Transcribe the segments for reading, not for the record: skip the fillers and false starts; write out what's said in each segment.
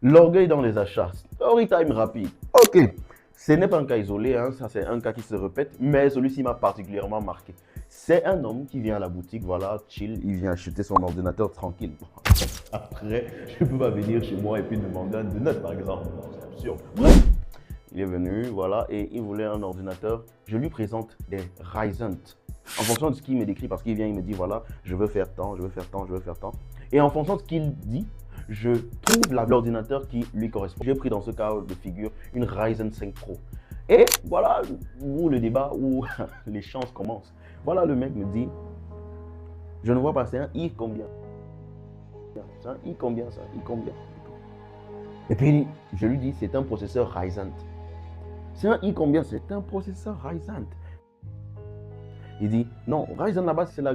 L'orgueil dans les achats. Story time rapide. Ok. Ce n'est pas un cas isolé, hein, ça c'est un cas qui se répète, mais celui-ci m'a particulièrement marqué. C'est un homme qui vient à la boutique, voilà, chill, il vient acheter son ordinateur tranquille. Après, je ne peux pas venir chez moi et puis demander un donut par exemple. C'est absurde. Bref, il est venu, voilà, et il voulait un ordinateur. Je lui présente des Ryzen. En fonction de ce qu'il me décrit, parce qu'il vient, il me dit, voilà, je veux faire tant, je veux faire tant, je veux faire tant. Et en fonction de ce qu'il dit, je trouve l'ordinateur qui lui correspond. J'ai pris dans ce cas de figure une Ryzen 5 Pro. Et voilà où le débat, où les chances commencent. Voilà, le mec me dit, je ne vois pas, c'est un i combien? C'est un i combien ça? I combien? Et puis, je lui dis, c'est un processeur Ryzen. C'est un i combien? C'est un processeur Ryzen. Il dit, non, Ryzen là-bas, c'est la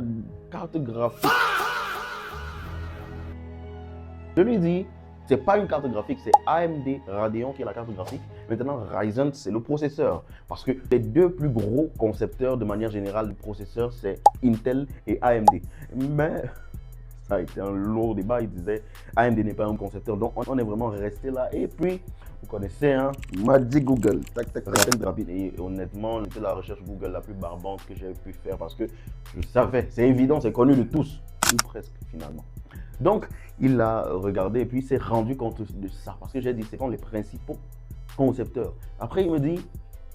carte graphique. Je lui dis, c'est pas une carte graphique, c'est AMD Radeon qui est la carte graphique. Maintenant, Ryzen, c'est le processeur. Parce que les deux plus gros concepteurs de manière générale de processeurs, c'est Intel et AMD. Mais ça a été un lourd débat. Il disait, AMD n'est pas un concepteur. Donc, on est vraiment resté là. Et puis, vous connaissez, hein, m'a dit Google. Tac, tac, tac, rapide. Et honnêtement, c'était la recherche Google la plus barbante que j'ai pu faire parce que je savais, c'est évident, c'est connu de tous, ou presque finalement. Donc, il a regardé et puis il s'est rendu compte de ça. Parce que j'ai dit, c'est quand les principaux concepteurs. Après, il me dit,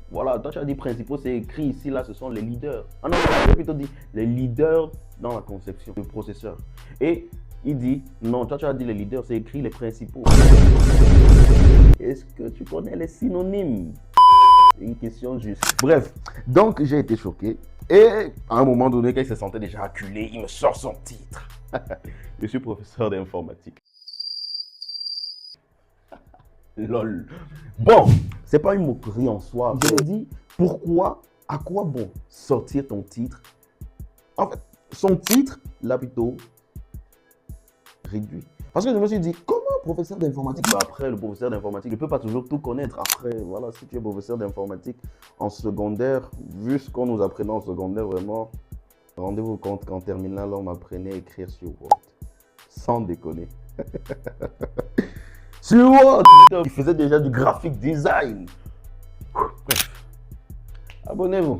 voilà, toi tu as dit principaux, c'est écrit ici, là, ce sont les leaders. Ah non, j'ai plutôt dit les leaders dans la conception de processeurs. Et il dit, non, toi tu as dit les leaders, c'est écrit les principaux. Est-ce que tu connais les synonymes? Une question juste. Bref, donc j'ai été choqué. Et à un moment donné, quand il se sentait déjà acculé, il me sort son titre. Je suis professeur d'informatique. Lol. Bon, c'est pas une moquerie en soi. Je me dis, pourquoi, à quoi bon sortir ton titre? En fait, son titre l'a plutôt réduit. Parce que je me suis dit, comment professeur d'informatique? Bah après, le professeur d'informatique ne peut pas toujours tout connaître. Après, voilà, si tu es professeur d'informatique en secondaire, vu ce qu'on nous apprenait en secondaire, vraiment, rendez-vous compte qu'en terminale, on m'apprenait à écrire sur Word. Sans déconner. Sur Word, il faisait déjà du graphic design. Bref, abonnez-vous.